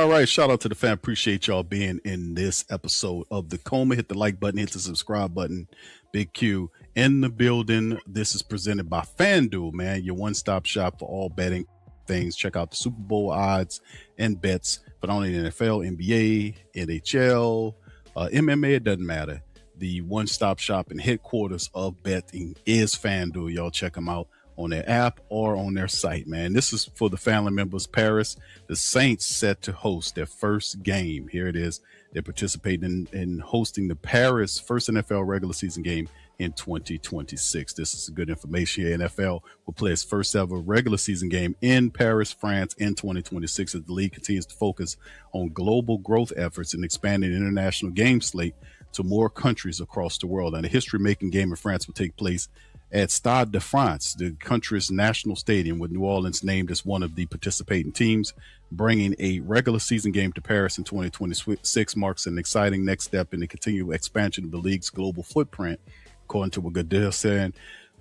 All right, shout out to the fam. Appreciate y'all being in this episode of the Coma. Hit the like button, hit the subscribe button. Big Q in the building. This is presented by FanDuel, man, your one-stop shop for all betting things. Check out the Super Bowl odds and bets for not only the NFL, NBA, NHL, MMA. It doesn't matter. The one-stop shop and headquarters of betting is FanDuel. Y'all check them out on their app or on their site, man. This is for the family members. Paris, the Saints set to host their first game. Here it is. They're participating in hosting the Paris first NFL regular season game in 2026. This is good information here. NFL will play its first ever regular season game in Paris, France in 2026 as the league continues to focus on global growth efforts and expanding the international game slate to more countries across the world. And the history-making game in France will take place at Stade de France, the country's national stadium, with New Orleans named as one of the participating teams. Bringing a regular season game to Paris in 2026 marks an exciting next step in the continued expansion of the league's global footprint. According to what Goodell said,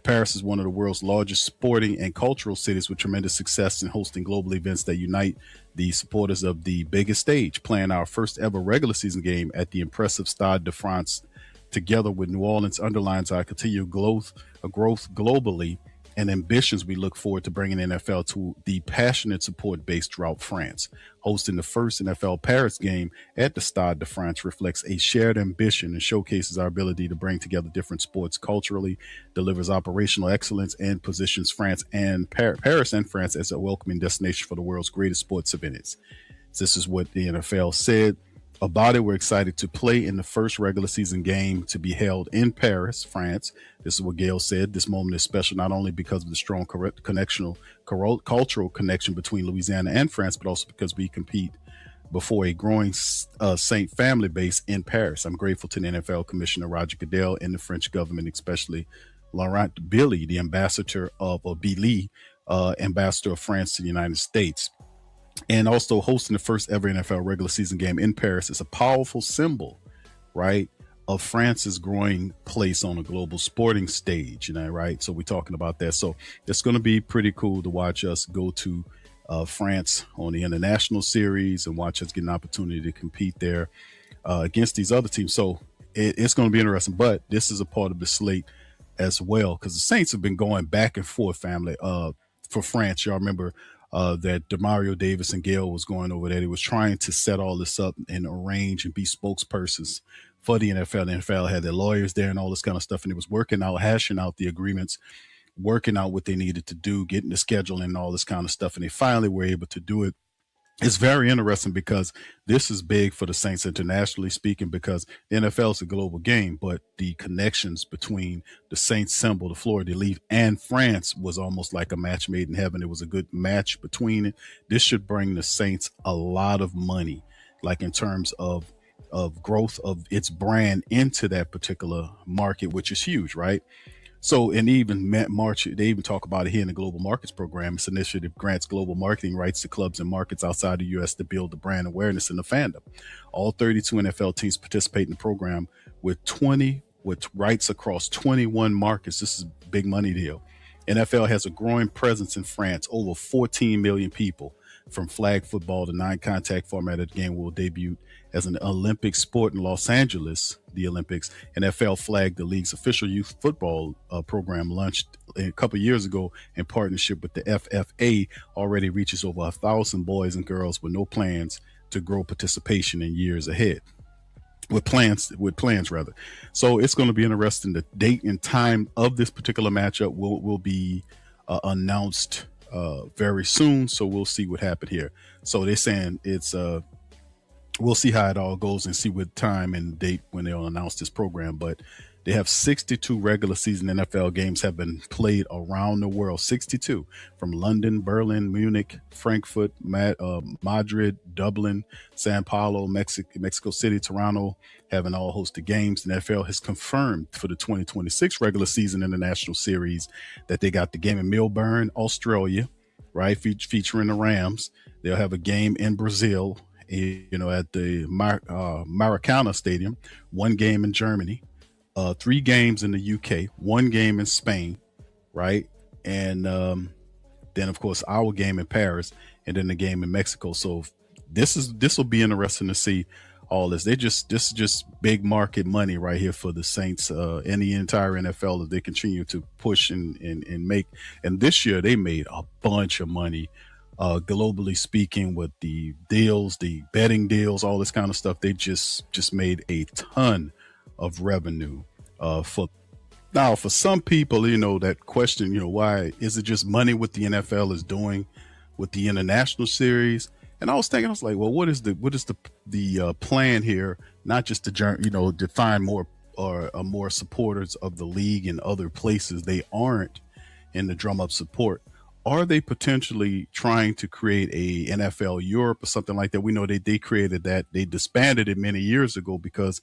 Paris is one of the world's largest sporting and cultural cities with tremendous success in hosting global events that unite the supporters of the biggest stage. Playing our first ever regular season game at the impressive Stade de France together with New Orleans underlines our continued growth globally and ambitions we look forward to bringing the NFL to the passionate support base throughout France. Hosting the first NFL Paris game at the Stade de France reflects a shared ambition and showcases our ability to bring together different sports culturally, delivers operational excellence, and positions France and Paris and France as a welcoming destination for the world's greatest sports events. This is what the NFL said about it. We're excited to play in the first regular season game to be held in Paris, France. This is what Gail said. This moment is special not only because of the strong cultural connection between Louisiana and France, but also because we compete before a growing Saint family base in Paris. I'm grateful to the NFL Commissioner Roger Goodell and the French government, especially Laurent Billy, the ambassador of ambassador of France to the United States. And also hosting the first ever NFL regular season game in Paris is a powerful symbol, right, of France's growing place on a global sporting stage, right? So we're talking about that. So it's going to be pretty cool to watch us go to France on the international series and watch us get an opportunity to compete there against these other teams. So it's going to be interesting. But this is a part of the slate as well, because the Saints have been going back and forth, family, for France. Y'all remember that Demario Davis and Gail was going over there. He was trying to set all this up and arrange and be spokespersons for the NFL. The NFL had their lawyers there and all this kind of stuff, and it was working out, hashing out the agreements, working out what they needed to do, getting the schedule and all this kind of stuff, and they finally were able to do it. It's very interesting because this is big for the Saints internationally speaking, because the NFL is a global game, but the connections between the Saints symbol, the Fleur de Lis, and France was almost like a match made in heaven. It was a good match between it. This should bring the Saints a lot of money, like in terms of growth of its brand into that particular market, which is huge, right? So, and even March, they even talk about it here in the Global Markets Program. This initiative grants global marketing rights to clubs and markets outside the U.S. to build the brand awareness in the fandom. All 32 NFL teams participate in the program with rights across 21 markets. This is a big money deal. NFL has a growing presence in France. Over 14 million people. From flag football, the non-contact format of the game will debut as an Olympic sport in Los Angeles, the Olympics. NFL flagged the league's official youth football program, launched a couple years ago in partnership with the FFA, already reaches over 1,000 boys and girls with no plans to grow participation in years ahead. With plans rather. So it's going to be interesting. The date and time of this particular matchup will be announced very soon. So we'll see what happened here. So they're saying it's we'll see how it all goes and see what time and date when they'll announce this program. But they have 62 regular season NFL games have been played around the world. 62 from London, Berlin, Munich, Frankfurt, Madrid, Dublin, Sao Paulo, Mexico City, Toronto, having all hosted games. The NFL has confirmed for the 2026 regular season international series that they got the game in Melbourne, Australia, right, featuring the Rams. They'll have a game in Brazil, at the Maracana Stadium, one game in Germany, 3 games in the UK, 1 game in Spain, right? And then, of course, our game in Paris, and then the game in Mexico. So This will be interesting to see all this. This is just big market money right here for the Saints and the entire NFL as they continue to push and make. And this year they made a bunch of money, globally speaking, with the deals, the betting deals, all this kind of stuff. They just made a ton of revenue. For now, for some people, that question, why is it just money what the NFL is doing with the international series? And I was thinking, I was like, well, what is the plan here? Not just to find more or more supporters of the league in other places they aren't in the drum up support. Are they potentially trying to create a NFL Europe or something like that? We know they created that. They disbanded it many years ago because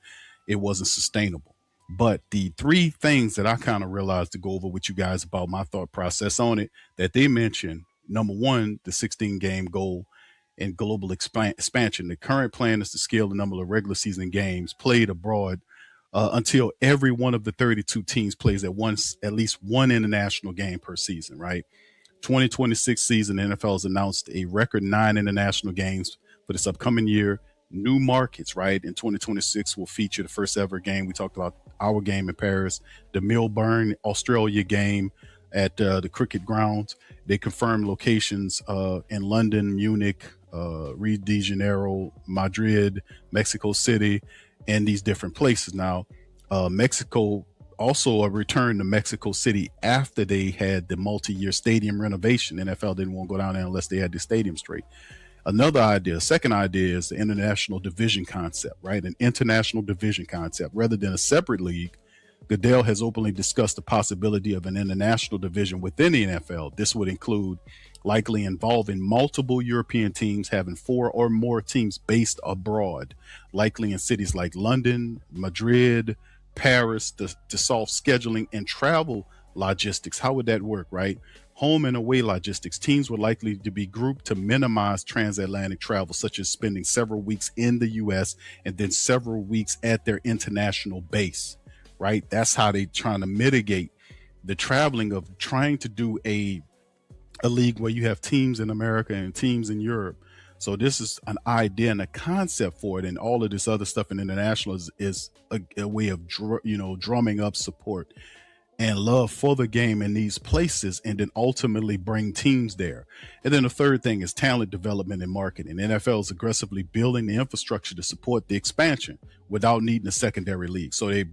it wasn't sustainable. But the three things that I kind of realized to go over with you guys about my thought process on it that they mentioned: number one, the 16 game goal and global expansion. The current plan is to scale the number of regular season games played abroad until every one of the 32 teams plays at least one international game per season, right? 2026 season, the NFL has announced a record 9 international games for this upcoming year. New markets, right? In 2026 will feature the first ever game. We talked about our game in Paris, the Melbourne, Australia game at the cricket grounds. They confirmed locations in London, Munich, Rio de Janeiro, Madrid, Mexico City, and these different places. Now, Mexico also a return to Mexico City after they had the multi-year stadium renovation. NFL didn't want to go down there unless they had the stadium straight. Another idea, second idea, is the international division concept, right? An international division concept rather than a separate league. Goodell has openly discussed the possibility of an international division within the NFL. This would include likely involving multiple European teams, having 4 or more teams based abroad, likely in cities like London, Madrid, Paris, to solve scheduling and travel logistics. How would that work, right? Home and away logistics. Teams would likely to be grouped to minimize transatlantic travel, such as spending several weeks in the U.S. and then several weeks at their international base, right? That's how they trying to mitigate the traveling of trying to do a league where you have teams in America and teams in Europe. So this is an idea and a concept for it, and all of this other stuff in international is a way of drumming up support and love for the game in these places, and then ultimately bring teams there. And then the third thing is talent development and marketing. The NFL is aggressively building the infrastructure to support the expansion without needing a secondary league. So they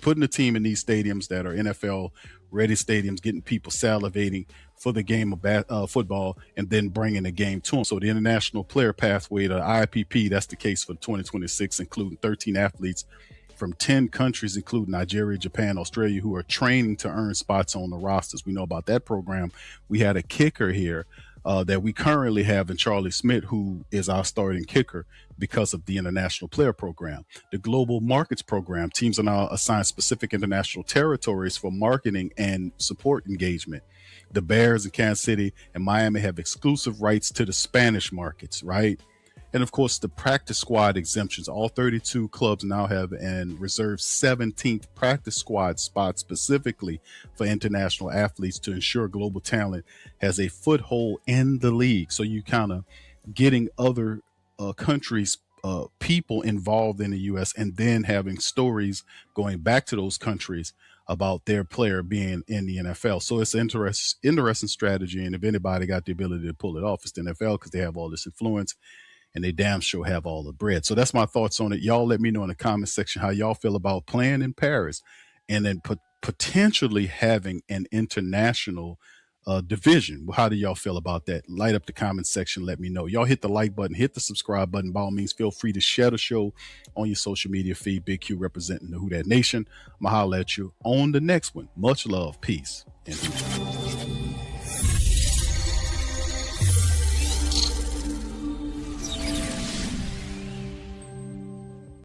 putting the team in these stadiums that are NFL ready stadiums, getting people salivating for the game of football, and then bringing the game to them. So the international player pathway, the IPP, that's the case for 2026, including 13 athletes from 10 countries, including Nigeria, Japan, Australia, who are training to earn spots on the rosters. We know about that program. We had a kicker here that we currently have in Charlie Smith, who is our starting kicker because of the international player program. The global markets program, teams are now assigned specific international territories for marketing and support engagement. The Bears in Kansas City and Miami have exclusive rights to the Spanish markets, right? And of course, the practice squad exemptions. All 32 clubs now have and reserve 17th practice squad spot specifically for international athletes to ensure global talent has a foothold in the league. So you kind of getting other countries, people involved in the U.S., and then having stories going back to those countries about their player being in the NFL. So it's an interesting strategy. And if anybody got the ability to pull it off, it's the NFL, because they have all this influence and they damn sure have all the bread. So that's my thoughts on it. Y'all let me know in the comment section how y'all feel about playing in Paris and then potentially having an international division. How do y'all feel about that? Light up the comment section. Let me know. Y'all hit the like button, hit the subscribe button. By all means, feel free to share the show on your social media feed. Big Q representing the Who Dat Nation. I'm going to holler at you on the next one. Much love, peace, and peace.